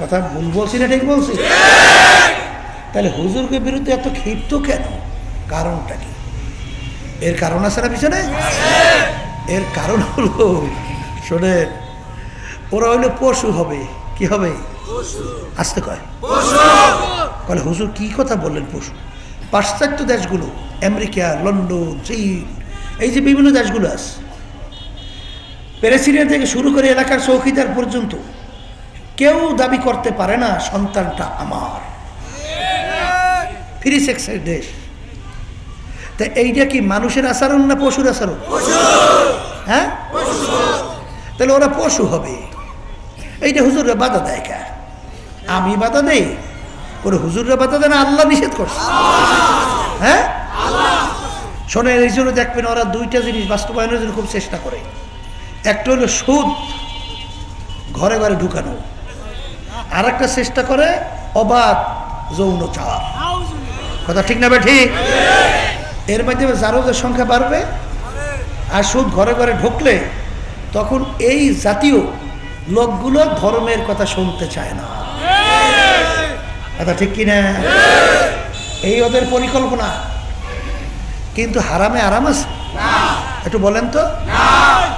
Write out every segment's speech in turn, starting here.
কথা ভুল বলছি না ঠিক বলছি? তাহলে হুজুরকে বিরুদ্ধে এত ক্ষিপ্ত কেন? কারণটা কি? এর কারণ আছে না পিছনে? এর কারণ হলো, শোনেন, ওরা হইলে পশু হবে। কি হবে? আসতে কয় বলে হুজুর কি কথা বললেন? পশু। পাশ্চাত্য দেশগুলো, আমেরিকা, লন্ডন, চীন, এই যে বিভিন্ন দেশগুলো আছে, প্রেসিডেন্ট থেকে শুরু করে এলাকার চৌকিদার পর্যন্ত কেউ দাবি করতে পারে না সন্তানটা আমার। ফ্রি সেক্সের দেশ। তা এইটা কি মানুষের আচরণ না পশুর আচরণ? হ্যাঁ, তাহলে ওরা পশু হবে। এইটা হুজুররা বাধা দেয় কে? আমি বাধা দেই? ওরা হুজুররা বাধা দেয় না, আল্লাহ নিষেধ করছে। হ্যাঁ, শোনেন, এই জন্য দেখবেন ওরা দুইটা জিনিস বাস্তবায়নের জন্য খুব চেষ্টা করে। একটা হলো সুদ ঘরে ঘরে ঢুকানো, আর একটা চেষ্টা করে অবাধ যৌনচার। কথা ঠিক না বে ঠিক? এর মাধ্যমে জারজের সংখ্যা বাড়বে, আর সুদ ঘরে ঘরে ঢুকলে তখন এই জাতীয় লোকগুলো ধর্মের কথা শুনতে চায় না। কথা ঠিক কিনা? এই ওদের পরিকল্পনা। কিন্তু হারামে আরাম আছে? একটু বলেন তো,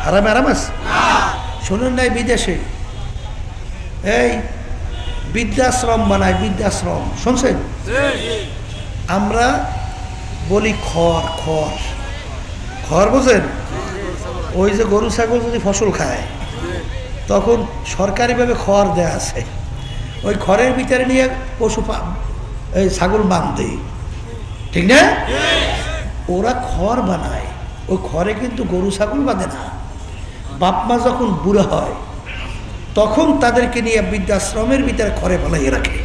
হারামে আরাম আছে? শুনুন নাই, বিদেশে এই বৃদ্ধাশ্রম বানায়, বৃদ্ধাশ্রম শুনছেন? আমরা বলি খড়, খড়, খড় বোঝেন? ওই যে গরু ছাগল যদি ফসল খায় তখন সরকারিভাবে খড় দেয়া আছে, ওই খড়ের ভিতরে নিয়ে পশু এই ছাগল বাঁধে, ঠিক না? ওরা খড় বানায়, ওই খড়ে কিন্তু গরু ছাগল বাঁধে না। বাপ মা যখন বুড়া হয় তখন তাদেরকে নিয়ে বৃদ্ধাশ্রমের ভিতরে খড়ে বানাইয়ে রাখে।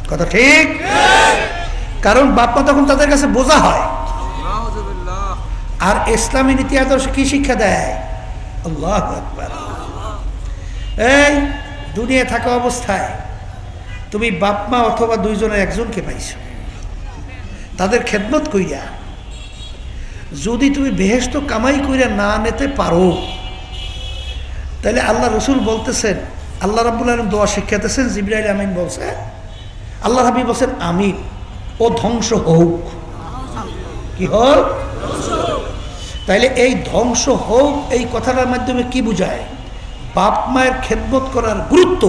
কথা ঠিক? কারণ বাপ মা তখন তাদের কাছে বোঝা হয়। আর ইসলামী নীতি আদর্শ কি শিক্ষা দেয়? আল্লাহু আকবার। এই দুনিয়া থাকা অবস্থায় তুমি বাপ মা অথবা দুইজনের একজনকে পাইছো, তাদের খেদমত কইরা যদি তুমি বেহেশত কামাই কইরা না নিতে পারো, তাহলে আল্লাহ রসুল বলতেছেন, আল্লাহ রাব্বুল আলামিন দোয়া শিক্ষাতেছেন, জিবরাইল আমিন বলছে, আল্লাহ হাবিব বলছেন আমিন, ও ধ্বংস হোক। কি হোক? তাইলে এই ধ্বংস হোক এই কথাটার মাধ্যমে কি বুঝায়? বাপ মায়ের খেদমত করার গুরুত্ব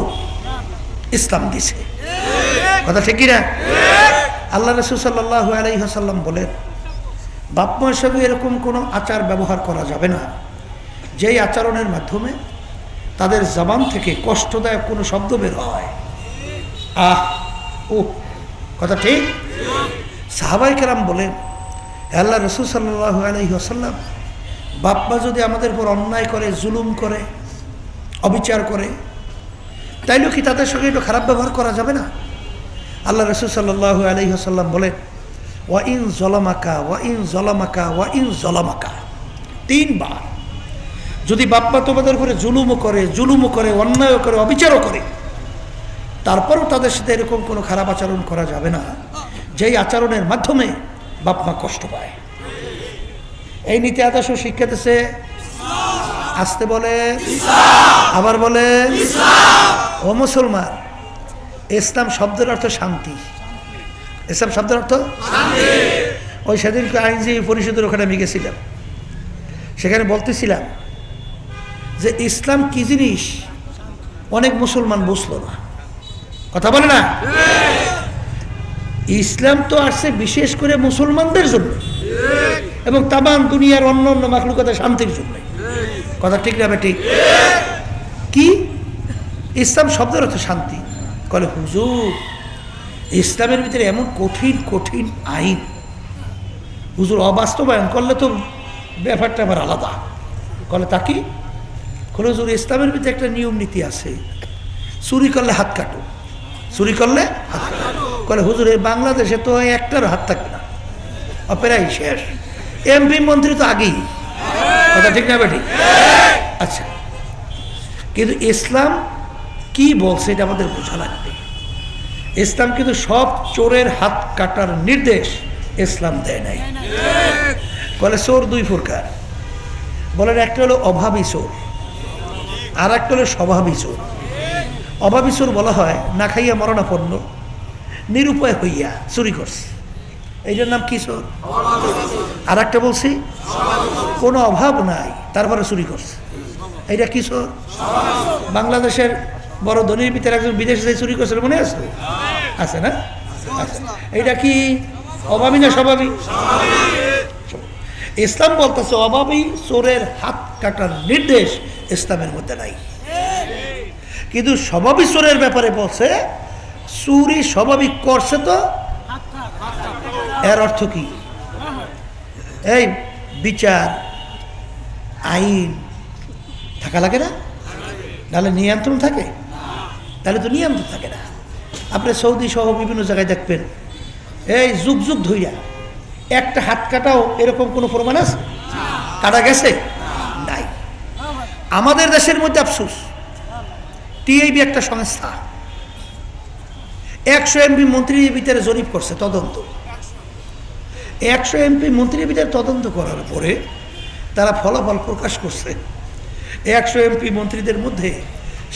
ইসলাম দিছে। কথা ঠিক কিনা? আল্লাহ রাসূল সাল্লাল্লাহু আলাইহি ওয়াসাল্লাম বলেন, বাপ মায়ের সঙ্গে এরকম কোনো আচার ব্যবহার করা যাবে না যেই আচরণের মাধ্যমে তাদের জবান থেকে কষ্টদায়ক কোনো শব্দ বের হয়। আহ ও, কথা ঠিক? সাহাবায়ে কেরাম বলেন, আল্লাহ রাসূল সাল্লাল্লাহু আলাইহি ওয়াসাল্লাম, বাপ মা যদি আমাদের উপর অন্যায় করে, জুলুম করে, অবিচার করে, তাইলেও কি তাদের সঙ্গে একটু খারাপ ব্যবহার করা যাবে না? আল্লাহ রাসূল সাল্লাল্লাহু আলাইহি ওয়াসাল্লাম বলেন, ওয়া ইন যালামাকা ওয়া ইন যালামাকা ওয়া ইন যালামাকা, 3 বার। যদি বাপ মা তোমাদের উপরে জুলুমও করে, অন্যায়ও করে, অবিচারও করে, তারপরও তাদের সাথে এরকম কোনো খারাপ আচরণ করা যাবে না যেই আচরণের মাধ্যমে বাপ মা কষ্ট পায়। এই নীতি আদর্শ শিক্ষা দিচ্ছে। আসতে বলে, আবার বলে, ও মুসলমান, ইসলাম শব্দের অর্থ শান্তি। ইসলাম শব্দের অর্থ শান্তি। ওই সেদিনকে আইনজীবী পরিষদের ওখানে আমি গেছিলাম, সেখানে বলতেছিলাম যে ইসলাম কি জিনিস অনেক মুসলমান বুঝলো না। কথা বলে না? ইসলাম তো আসছে বিশেষ করে মুসলমানদের জন্য এবং তামাম দুনিয়ার অন্য অন্য মাখলুকাতের শান্তির জন্য। কথা ঠিক না? ঠিক। কি ইসলাম শব্দের অর্থ শান্তি? কলে হুজুর, ইসলামের ভিতরে এমন কঠিন কঠিন আইন, হুজুর অবাস্তবায়ন করলে তো ব্যাপারটা আবার আলাদা। কলে তা কি? কলে হুজুর, ইসলামের ভিতরে একটা নিয়ম নীতি আছে, চুরি করলে হাত কাটো, চুরি করলে হাত কাটো। কলে হুজুর, এই বাংলাদেশে তো একটার হাত থাকবে না, অপেরাই শেষ, এমপি মন্ত্রী তো আগেই। কথা ঠিক না বেটি? আচ্ছা, কিন্তু ইসলাম কি বলছে এটা আমাদের বোঝা লাগবে। ইসলাম কিন্তু সব চোরের হাত কাটার নির্দেশ ইসলাম দেয় নাই। বলে চোর 2 প্রকার, বলেন একটা হলো অভাবী চোর, আর একটা হলো স্বভাবী চোর। অভাবী চোর বলা হয় না খাইয়া মরণাপন্ন, নিরুপায় হইয়া চুরি করছে, এইটার নাম কি চোর? আর একটা বলছি কোনো অভাব নাই তারপরে চুরি করছে, এইটা কি চোর? বাংলাদেশের বড় ধনীর ভিতরে একজন বিদেশে যাই চুরি করছে, মনে আছে? আছে না? আচ্ছা, এইটা কি অভাবী না স্বভাবী? ইসলাম বলতেছে অভাবী চোরের হাত কাটার নির্দেশ ইসলামের মধ্যে নাই, কিন্তু স্বভাবী চোরের ব্যাপারে বলছে চুরি স্বভাবিক করছে তো এর অর্থ কি? এই বিচার আইন থাকা লাগে না, নাহলে নিয়ন্ত্রণ থাকে, তাহলে তো নিয়ন্ত্রণ থাকে না। আপনি সৌদি সহ বিভিন্ন জায়গায় দেখবেন এই যুগ যুগ ধইরা একটা হাত কাটাও এরকম কোনো প্রমাণ আছে? কাটা গেছে? নাই। আমাদের দেশের মধ্যে আফসোস, টিআইবি একটা সংস্থা 100 এমপি মন্ত্রীর ভিতরে জরিপ করছে, তদন্ত। 100 এমপি মন্ত্রীর ভিতরে তদন্ত করার পরে তারা ফলাফল প্রকাশ করছে 100 এমপি মন্ত্রীদের মধ্যে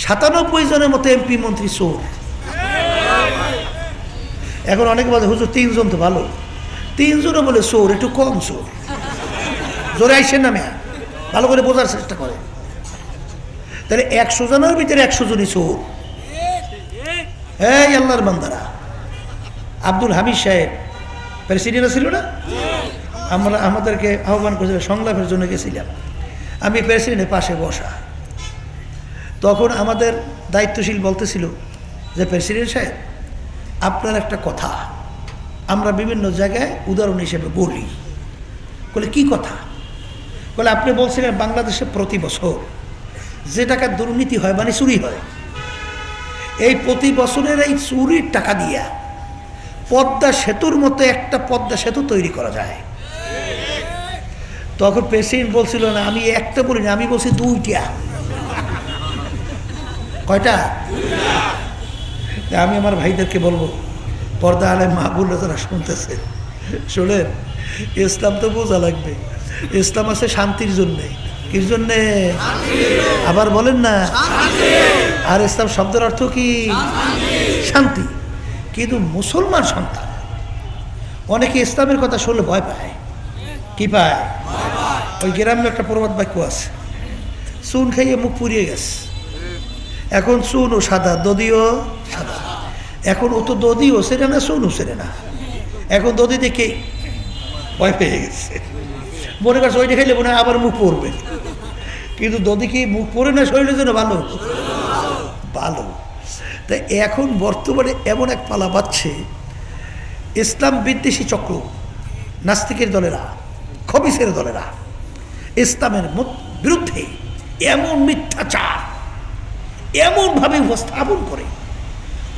97 জনের মতো এমপি মন্ত্রী চোর। এখন অনেকে বলে হুজুর 3 জন তো ভালো, 3 জনও বলে চোর, একটু কম চোর। জোরে আইসেন না মেয়া, ভালো করে বোঝার চেষ্টা করে। তাহলে 100 জনের ভিতরে 100 জনই চোর। এই আল্লাহর বান্দারা, আব্দুল হামিদ সাহেব প্রেসিডেন্ট ছিল না, আমরা আমাদেরকে আহ্বান করেছিল, সংলাপের জন্য গেছিলাম, আমি প্রেসিডেন্টের পাশে বসা। তখন আমাদের দায়িত্বশীল বলতেছিল যে প্রেসিডেন্ট সাহেব আপনার একটা কথা আমরা বিভিন্ন জায়গায় উদাহরণ হিসেবে বলি। বলে কি কথা? বলে আপনি বলছিলেন বাংলাদেশে প্রতি বছর যে টাকা দুর্নীতি হয় মানে চুরি হয়, এই প্রতি বছরের এই চুরির টাকা দিয়া পদ্মা সেতুর মতো একটা পদ্মা সেতু তৈরি করা যায়। তখন প্রেসিডেন্ট বলছিল না আমি একটা বলি না, আমি বলছি 2টা। কয়টা? আমি আমার ভাইদেরকে বলবো, পর্দা আলেম মাহবুবরা যারা শুনতেছে শোনেন, ইসলাম তো বোঝা লাগবে। ইসলাম আছে শান্তির জন্যে। কির জন্যে? আবার বলেন না। আর ইসলাম শব্দের অর্থ কি? শান্তি। কিন্তু মুসলমান সন্তান অনেকে ইসলামের কথা শুনলে ভয় পায়। কি পায়? ওই গ্রামে একটা প্রবাদ বাক্য আছে, চুন খাইয়ে মুখ পুড়িয়ে গেছে। এখন চুনও সাদা, দদিও সাদা। এখন ও তো দদিও সেরে না, চুনও সেরে না। এখন দদি দেখে ভয় পেয়ে গেছে, মনে করছে ওইটা খাইলে মনে হয় আবার মুখ পড়বে। কিন্তু দদি কি মুখ পড়ে না শরীরের জন্য ভালো? ভালো। তাই এখন বর্তমানে এমন এক পালা পাচ্ছে, ইসলাম বিদ্বেষী চক্র, নাস্তিকের দলেরা, খবিসের দলেরা ইসলামের বিরুদ্ধে এমন মিথ্যাচার এমনভাবে উপস্থাপন করে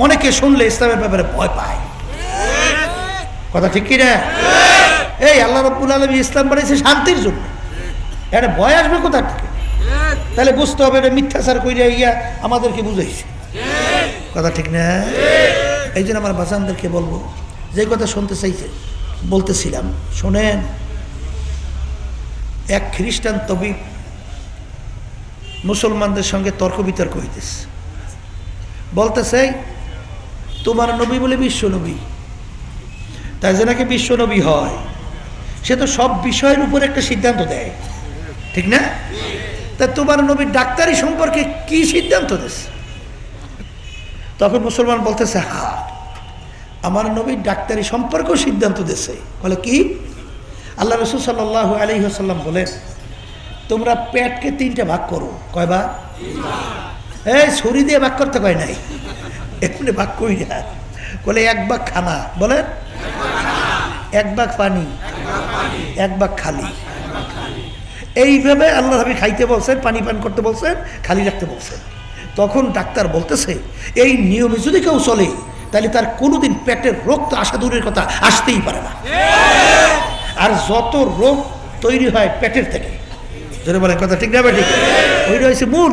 অনেকে শুনলে ইসলামের ব্যাপারে ভয় পায়। কথা ঠিক কি না? এই আল্লাহ রাব্বুল আলামিন ইসলাম বানিয়েছে শান্তির জন্য, এটা ভয় আসবে কোথা থেকে? তাহলে বুঝতে হবে এটা মিথ্যাচার কইরা ইয়া আমাদেরকে বুঝাইছে। কথা ঠিক না? এই জন্য আমার বাচ্চাদেরকে বলবো, যে কথা শুনতে চাইছে বলতেছিলাম, শোনেন। এক খ্রিস্টান তবিব মুসলমানদের সঙ্গে তর্ক বিতর্ক হইতেছে, বলতেছে তোমার নবী বলে বিশ্ব নবী, তাই যে নাকি বিশ্ব নবী হয় সে তো সব বিষয়ের উপর একটা সিদ্ধান্ত দেয়, ঠিক না? তা তোমার নবীর ডাক্তারি সম্পর্কে কি সিদ্ধান্ত দিচ্ছে? তখন মুসলমান বলতেছে হ্যাঁ, আমার নবীর ডাক্তারি সম্পর্কেও সিদ্ধান্ত দিচ্ছে। বলে কি? আল্লাহ রাসূল সাল্লাল্লাহু আলাইহি ওয়াসাল্লাম বলেন তোমরা পেটকে 3টে ভাগ করো। কয় ভাগ? এই ছুরি দিয়ে ভাগ করতে কয় নাই, এমনি ভাগ করি না। বলে 1 ভাগ খানা, বলেন 1 ভাগ পানি, 1 ভাগ খালি। এইভাবে আল্লাহ নবী খাইতে বলছেন, পানি পান করতে বলছেন, খালি রাখতে বলছেন। তখন ডাক্তার বলতেছে এই নিয়মে যদি কেউ চলে তাহলে তার কোনোদিন পেটের রোগ তো আসা দূরের কথা, আসতেই পারে না। আর যত রোগ তৈরি হয় পেটের থেকে, যদি বলেন কথা ঠিক না ঠিক, ওইটা হয়েছে মূল।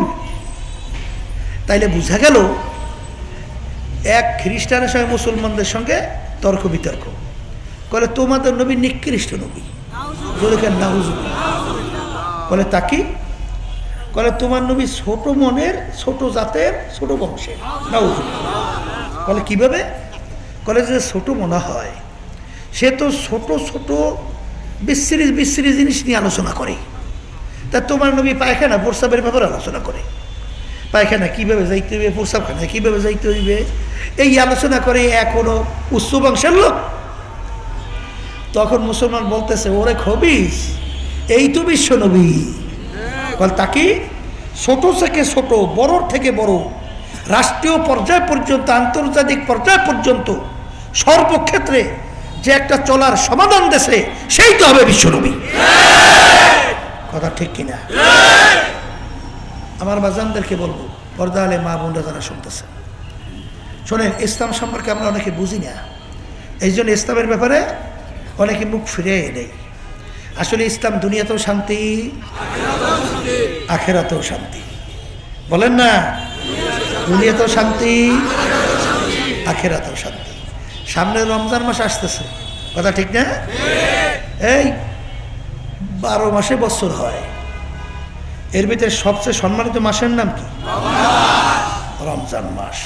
তাইলে বোঝা গেল এক খ্রিস্টানের সঙ্গে মুসলমানদের সঙ্গে তর্ক বিতর্ক বলে তোমাদের নবী নিকৃষ্ট নবী, বলে তা কি? বলে তোমার নবী ছোট মনের, ছোট জাতের, ছোট বংশের। বলে কিভাবে? বলে যে ছোট মনে হয় সে তো ছোট ছোট বিশ্রী বিশ্রী জিনিস নিয়ে আলোচনা করে। তা তোমার নবী পায়খানা প্রস্রাবের ব্যাপারে আলোচনা করে, পায়খানা কীভাবে যাইতে হইবে, প্রস্রাবখানা কীভাবে যাইতে হইবে, এই আলোচনা করে এখনো উচ্চ বংশের লোক। তখন মুসলমান বলতেছে, ওরে খবিস, এই তো বিশ্ব নবী। বল তাকে ছোট থেকে ছোট, বড়র থেকে বড়, রাষ্ট্রীয় পর্যায় পর্যন্ত, আন্তর্জাতিক পর্যায় পর্যন্ত সর্বক্ষেত্রে যে একটা চলার সমাধান দেশে, সেই তো হবে বিশ্বনবী। কথা ঠিক কিনা? আমার বাজানদেরকে বলবো, পর্দা আলে মা বোনরা যারা শুনতেছে, শোনেন, ইসলাম সম্পর্কে আমরা অনেকে বুঝি না, এই জন্য ইসলামের ব্যাপারে অনেকে মুখ ফিরে নেই। আসলে ইসলাম দুনিয়াতেও শান্তি, আখেরাতেও শান্তি। বলেন না, দুনিয়াতেও শান্তি, আখেরাতেও শান্তি। সামনে রমজান মাস আসতেছে, কথা ঠিক না? এই 12 মাসে বছর হয়, এর ভিতরে সবচেয়ে সম্মানিত মাসের নাম কি? রমজান মাস।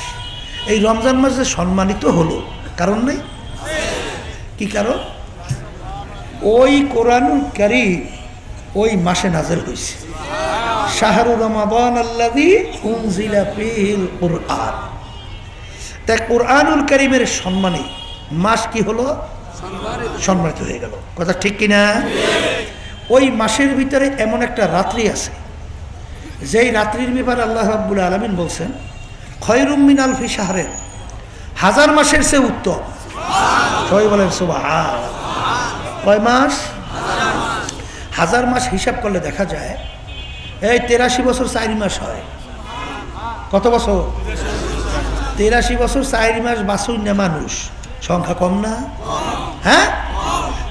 এই রমজান মাস যে সম্মানিত হলো, কারণ নেই? কি কারণ? ওই কোরআনুল কারীম ওই মাসে নাযিল হয়েছে। শাহরু রমাদান আল্লাযী উনজিলা ফীহিল কুরআন। তাই কোরআনুল কারীমের সম্মানে মাস কি হলো? সম্মানিত হয়ে গেল। কথা ঠিক কিনা? ওই মাসের ভিতরে এমন একটা রাত্রি আছে, যেই রাত্রির ব্যাপারে আল্লাহ রাব্বুল আলামিন বলছেন, খয়রুম মিন আলফি শাহরিন, 1000 মাসের চেয়ে উত্তম। সবাই বলেন সুবহানাল্লাহ। কয় মাস? 1000 মাস হিসাব করলে দেখা যায় এই 83 বছর 4 মাস হয়। কত বছর? 83 বছর 4 মাস বাঁচুন না মানুষ, সংখ্যা কম না? হ্যাঁ,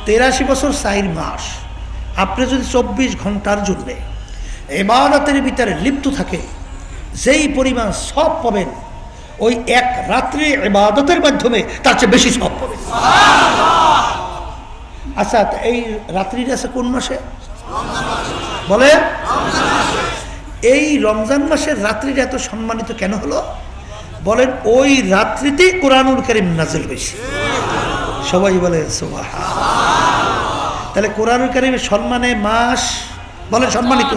83 বছর 4 মাস। আপনি যদি 24 ঘন্টার জন্যে ইবাদতের ভিতরে লিপ্ত থাকে, যেই পরিমাণ সব পাবেন, ওই এক রাত্রি ইবাদতের মাধ্যমে তার চেয়ে বেশি সব পাবেন। আচ্ছা, এই রাত্রিটা আছে কোন মাসে? বলে এই রমজান মাসের রাত্রিটা এত সম্মানিত কেন হলো? বলেন ওই রাত্রিতেই কোরআনুল কারীম নাযিল হয়েছে। সবাই বলে সুবহানাল্লাহ। তাহলে কোরআনুল কারীমের সম্মানে মাস বলে সম্মানিত,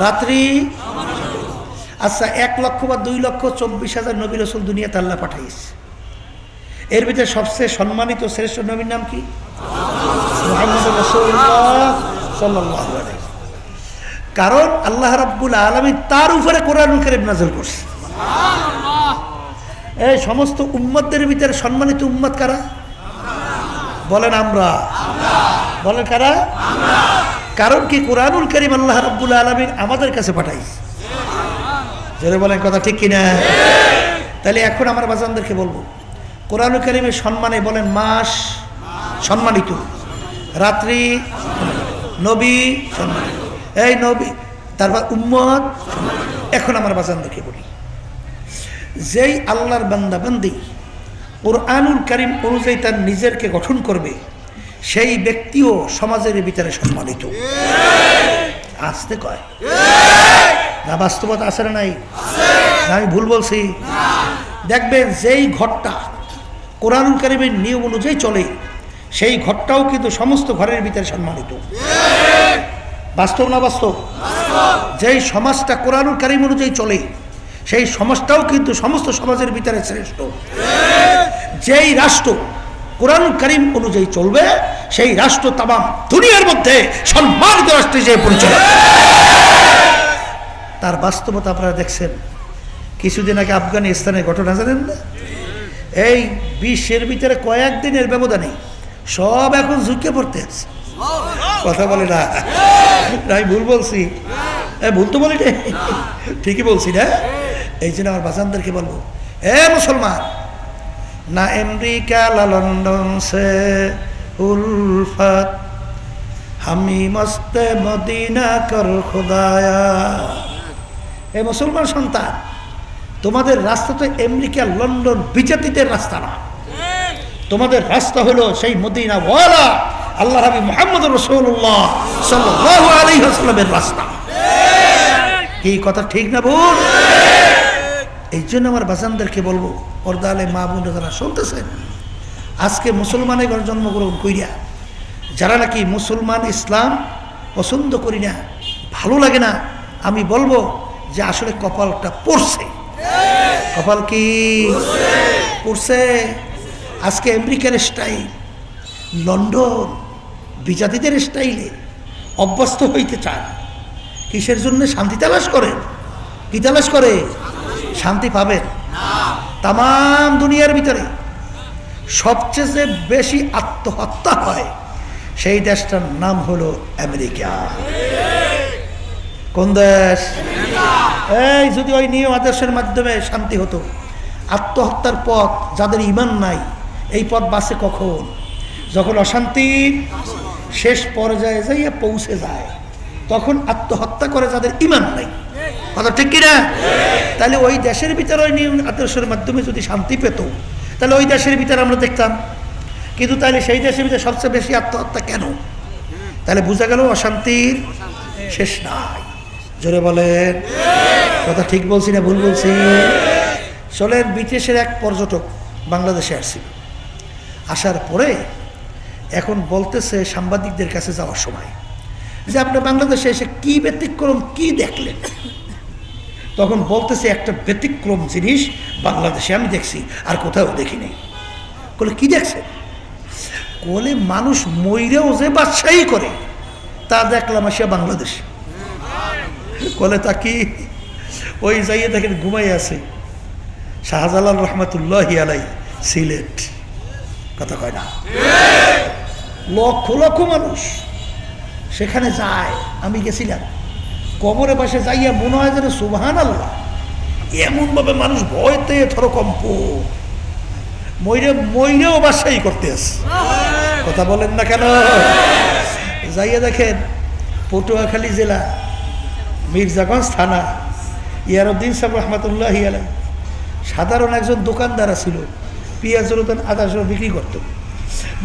রাত্রি। আচ্ছা, 1 লক্ষ বা 2 লক্ষ 24,000 নবী রাসূল দুনিয়াতে আল্লাহ পাঠাইছে। এর ভিতরে সবচেয়ে সম্মানিত শ্রেষ্ঠ নবীর নাম কি? মুহাম্মদ রাসূলুল্লাহ সাল্লাল্লাহু আলাইহি। কারণ আল্লাহ রাব্বুল আলামিন তার উপরে কোরআনুল কারীম নাযিল করছে। এই সমস্ত উম্মতদের ভিতরে সম্মানিত উম্মত কারা? বলেন আমরা। বলেন কারা? কারণ কি? কোরআনুল কারীম আল্লাহ রাব্বুল আলামিন আমাদের কাছে পাঠাইছে। যারা বলেন কথা ঠিক কিনা? তাহলে এখন আমার বাজানদেরকে বলবো, কোরআনুল কারীমের সম্মানে বলেন মাস সম্মানিত, রাত্রি নবী সম্মানিত, এই নবী, তারপর উম্মত সম্মানিত। এখন আমার বাজানদেরকে বলি, যেই আল্লাহর বান্দা বান্দি কোরআনুল কারীম অনুযায়ী তার নিজেরকে গঠন করবে, সেই ব্যক্তিও সমাজের ভিতরে সম্মানিত। আসতে কয় না, বাস্তবতা আছে না নাই? আমি ভুল বলছি? দেখবেন যেই ঘরটা কোরআনুল কারীমের নিয়ম অনুযায়ী চলে, সেই ঘরটাও কিন্তু সমস্ত ঘরের ভিতরে সম্মানিত। বাস্তব না বাস্তব? যেই সমাজটা কোরআনুল কারীম অনুযায়ী চলে, সেই সমাজটাও কিন্তু সমস্ত সমাজের ভিতরে শ্রেষ্ঠ। যেই রাষ্ট্র কোরআনুল কারীম অনুযায়ী চলবে, সেই রাষ্ট্র তামাম দুনিয়ার মধ্যে সম্মানিত রাষ্ট্রে যে পরিচয়। তার বাস্তবতা আপনারা দেখছেন। কিছুদিন আগে আফগানিস্তানের ঘটনা জানেন না? এই বিশ্বের ভিতরে কয়েকদিনের ব্যবধানে সব এখন ঝুঁকে পড়তে আছে। কথা বলে না? আমি ভুল বলছি? ভুল তো বলি, ঠিকই বলছি না? এই জন্য আমার বাজানদেরকে বলবো, এ মুসলমান, না আমেরিকা লা লন্ডন সে উলফত, হামি মস্তে মদিনা কর খুদায়া। এ মুসলমান সন্তান, তোমাদের রাস্তা তো আমেরিকা লন্ডন বিজাতিদের রাস্তা না, তোমাদের রাস্তা হলো সেই মদিনা ওয়ালা আল্লাহ নবী মুহাম্মদ রাসূলুল্লাহ সাল্লাল্লাহু আলাইহি ওয়াসাল্লামের রাস্তা। কি কথা ঠিক না ভুল? এই জন্য আমার বাজানদেরকে বলবো, পর্দা আলে মা বোন যারা শুনতেছেন, আজকে মুসলমানের ঘরে জন্মগ্রহণ কইরা যারা নাকি মুসলমান ইসলাম পছন্দ করি না, ভালো লাগে না, আমি বলবো যে আসলে কপালটা পড়ছে। কপাল কি পড়ছে? আজকে আমেরিকার স্টাইল, লন্ডন, বিজাতিদের স্টাইলে অভ্যস্ত হইতে চান। কিসের জন্য? শান্তি তালাশ করেন। কি তালাশ করে? শান্তি পাবেন। তাম দুনিয়ার ভিতরে সবচেয়ে বেশি আত্মহত্যা হয় সেই দেশটার নাম হলো আমেরিকা। কোন দেশ? এই যদি ওই নিয়ম আদর্শের মাধ্যমে শান্তি হতো, আত্মহত্যার পথ যাদের ঈমান নাই এই পথ বাঁচে কখন? যখন অশান্তির শেষ পর্যায়ে যাইয়া পৌঁছে যায়, তখন আত্মহত্যা করে যাদের ঈমান নাই। কথা ঠিক কিনা? তাহলে ওই দেশের ভিতরে ওই নিয়ম আদর্শের মাধ্যমে যদি শান্তি পেত, তাহলে ওই দেশের ভিতরে আমরা দেখতাম। কিন্তু তাহলে সেই দেশের ভিতরে সবচেয়ে বেশি আত্মহত্যা কেন? তাহলে বোঝা গেল অশান্তির শেষ নাই। জোরে বলেন। কথা ঠিক বলছি না ভুল বলছি? চলেন, বিদেশের এক পর্যটক বাংলাদেশে আসছিল। আসার পরে এখন বলতেছে সাংবাদিকদের কাছে যাওয়ার সময় যে আপনি বাংলাদেশে এসে কি ব্যতিক্রম কি দেখলেন? তখন বলতেছে একটা ব্যতিক্রম জিনিস বাংলাদেশে আমি দেখছি, আর কোথাও দেখি নাই। বলে কি দেখছেন? বলে মানুষ মইরেও যে বাদশাহী করে তা দেখলাম আসিয়া বাংলাদেশে। বলে তা কি? ওই যাইয়ে দেখেন ঘুমাই আছে শাহজালাল রহমতুল্লাহি আলাই, সিলেট। কথা কয় না? লক্ষ লক্ষ মানুষ সেখানে যায়। আমি গেছিলাম, কবরে পাশে যাইয়া মনে হয় যেন সুবহানাল্লাহ, এমন ভাবে মানুষ ভয়তে থরকম্প, মইরেও বাদশাহী করতে আছে। কথা বলেন না কেন? যাইয়া দেখেন পটুয়াখালী জেলা মির্জাগঞ্জ থানা ইয়ারউদ্দিন সাহেব রহমতুল্লাহি আলাই সাধারণ একজন দোকানদার ছিল, পেঁয়াজের ওখানে আদা বিক্রি করত,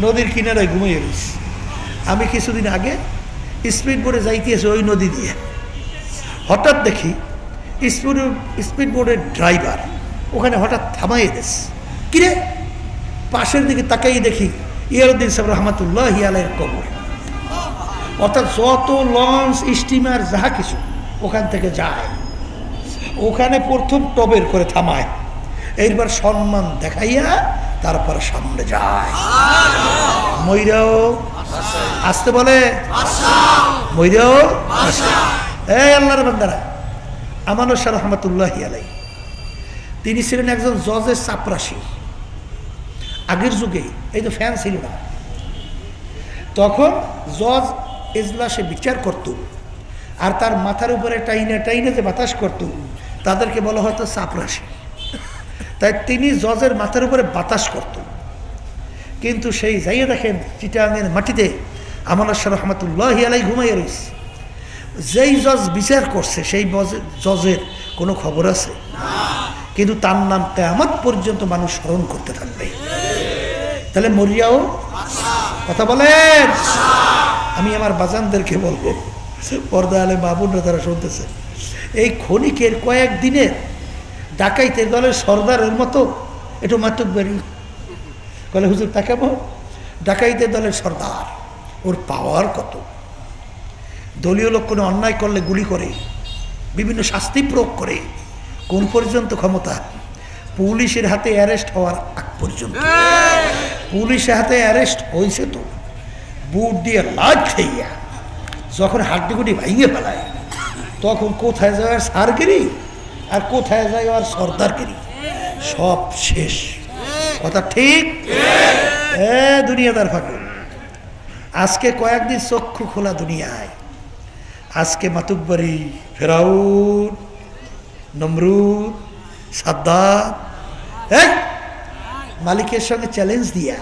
নদীর কিনারায় ঘুমিয়ে রয়েছে। আমি কিছুদিন আগে স্পিড বোর্ডে যাইতেছি ওই নদী দিয়ে, হঠাৎ দেখি স্পিড বোর্ডের ড্রাইভার ওখানে হঠাৎ থামাইয়ে দিয়েছে। কিরে? পাশের দিকে তাকাই দেখি ইয়ারউদ্দিন সাহেব রহমতুল্লাহি আলাইয়ের কবর। অর্থাৎ যত লঞ্চ স্টিমার যাহা কিছু ওখান থেকে যায়, ওখানে প্রথম টবের করে থামায়, এইবার সম্মান দেখাইয়া তারপর সামনে যায়। মইরাও আসতে বলে, মইরাও। এই আল্লাহর বান্দারা, আমানুর শাহ রহমতুল্লাহি আলাই তিনি ছিলেন একজন জজের চাপরাশি। আগের যুগে এই তো ফ্যান ছিল না, তখন জজ এজলাসে বিচার করত, আর তার মাথার উপরে টাইনে টাইনে যে বাতাস করত তাদেরকে বলা হয়তো চাপরাশি। তাই তিনি জজের মাথার উপরে বাতাস করত। কিন্তু সেই যাইয়ে দেখেন চিটাঙের মাটিতে আমানুর শাহ রহমতুল্লাহি আলাই ঘুমাইয়া রয়েছে। যেই জজ বিচার করছে সেই জজের কোনো খবর আছে? কিন্তু তার নাম কিয়ামত পর্যন্ত মানুষ স্মরণ করতে থাকবে। তাহলে মরিয়াও। কথা বলেন। আমি আমার বাজানদেরকে বলবো, পর্দা আলে মা বোনরা তারা শুনতেছে, এই ক্ষণিকের কয়েকদিনে ডাকাইতের দলের সর্দারের মতো একটু মাতুকবাড়ি বলে, হুজুর তাকাবো, ডাকাইতের দলের সর্দার, ওর পাওয়ার কত! দলীয় লোক কোনো অন্যায় করলে গুলি করে, বিভিন্ন শাস্তি প্রয়োগ করে, কোন পর্যন্ত ক্ষমতা? পুলিশের হাতে অ্যারেস্ট হওয়ার আগ পর্যন্ত। পুলিশের হাতে অ্যারেস্ট হয়েছে তো বুট দিয়ে লাট খাইয়া যখন হাড্ডিগুটি ভাঙিয়ে ফেলায়, তখন কোথায় যায় আর সারগিরি আর কোথায় যায় আর সর্দারগিরি, সব শেষ। কথা ঠিক? দুনিয়াদার ফাঁকু আজকে কয়েকদিন চক্ষু খোলা দুনিয়ায়। আজকে মাতুকবাড়ি, ফেরাউন, নমরুদ, সাদ্দাত, মালিকের সঙ্গে চ্যালেঞ্জ দিয়া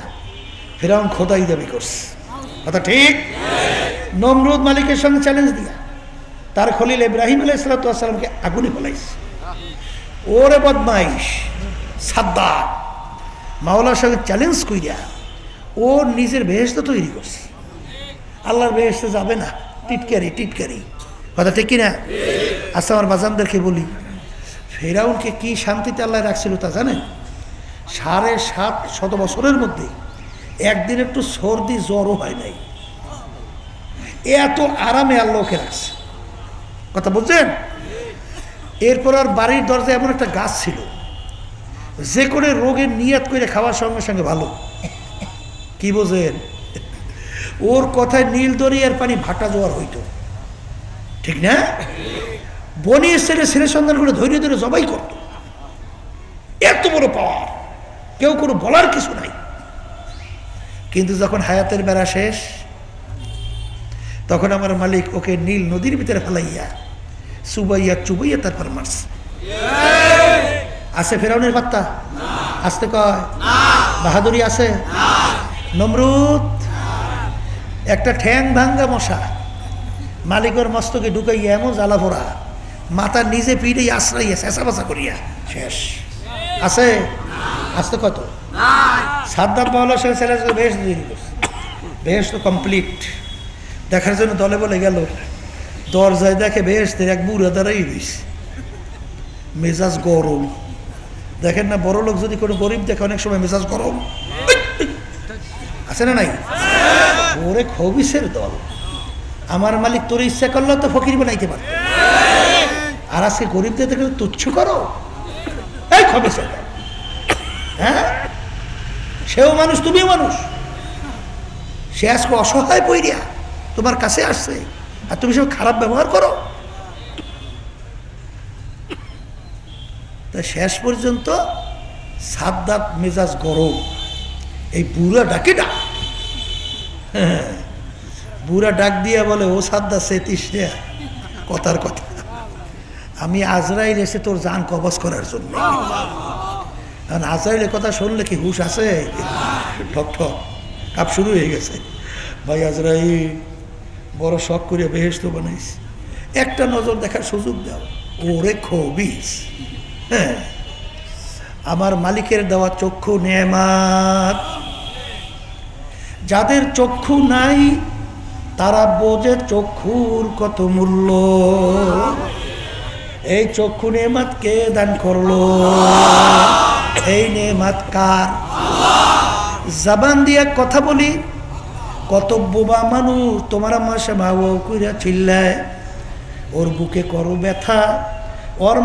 ফেরাউন খোদাই দাবি করছে। কথা ঠিক? নমরুদ মালিকের সঙ্গে চ্যালেঞ্জ দিয়া তার খলিল ইব্রাহিম আলাইহিস সালামকে আগুনে ফেলাইছে। ওরে বদমাইশ সাদ্দাত মাওলার সঙ্গে চ্যালেঞ্জ কইরা ও নিজের বেহেশত তৈরি করছে। আল্লাহর বেহেশতে যাবে না, টিটকারি টিটকারি। কথা ঠিক কিনা? আচ্ছা, আমার বাজানদেরকে বলি, ফেরাউনকে কি শান্তিতে আল্লাহ রাখছিল তা জানেন? 750 বছরের মধ্যে একদিন একটু সর্দি জ্বরও হয় নাই, এত আরামে আল্লাহকে রাখছে। কথা বুঝছেন? এরপর আর বাড়ির দরজায় এমন একটা গাছ ছিল, যে কোনো রোগের নিয়াত করে খাওয়ার সঙ্গে সঙ্গে ভালো। কি বোঝেন? ওর কথায় নীল দরিয়ার পানি ভাটা জোয়ার হইতো, ঠিক না? বনি ছেলে সন্তান করে ধৈর্য ধরে জবাই করত। এত বড় পাওয়ার, কেউ কোনো বলার কিছু নাই। কিন্তু যখন হায়াতের বেড়া শেষ, তখন আমার মালিক ওকে নীল নদীর ভিতরে ফেলাইয়া চুবাইয়া তারপর মারছে। আছে ফেরাউনের বার্তা? আসতে কয় বাহাদুরি আছে? নমরুদ একটা ঠ্যাং ভাঙ্গা মশা মালিকের মস্তকে ঢুকাইয়া এমন জ্বালা ভরা, মাথা নিজে পিড়ে আশ্রাইয়া চেঁচা বাচা করিয়া শেষ। আছে? আসতে কত? সাদ্দাত বাউলা সে ছেলে বেশ তৈরি করছে, বেশ তো কমপ্লিট। দেখার জন্য দলে বলে গেল, দরজায় দেখে বেশ এক বুড়া দাঁড়াই রয়েছে, মেজাজ গরম। দেখেন না, বড় লোক যদি কোনো গরিব দেখে অনেক সময় মেজাজ গরম আছে না নাই? ওরে খবিসের দল, আমার মালিক তোর ইচ্ছা করলে তো ফকির বানাইতে পারত, আর আজকে গরিবদের দেখে তুচ্ছ করো। এই খবিসের দল, হ্যাঁ, সেও মানুষ তুমিও মানুষ। সে আজকে অসহায় পইরিয়া তোমার কাছে আসছে, আর তুমি সব খারাপ ব্যবহার করো। তা শেষ পর্যন্ত সাদ্দাত মেজাজ গরম, এই বুড়া ডাকে ডাক, বুড়া ডাক দিয়া বলে, ও সাদ্দাত সেতিস কথার কথা, আমি আজরাইল এসে তোর জান কবজ করার জন্য। কারণ আজরাইলের কথা শুনলে কি হুশ আছে? ঠক ঠক কাপ শুরু হয়ে গেছে। ভাই আজরাইল বড় শখ করে বেহেশত বানাইস, একটা নজর দেখার সুযোগ দাও। ওরে খবিস, হ্যাঁ, আমার মালিকের দেওয়া চক্ষু নেয়ামত। যাদের চক্ষু নাই তারা বোঝে চক্ষুর কত মূল্য। এই চক্ষু নেয়ামত কে দান করলো? এই নেয়ামত কার? জবান দিয়ে কথা বলি, কত বোবা মানুষ তোমার আমার সে মা কইরা চিল্লায়, ওর বুকে করো ব্যথা, ওর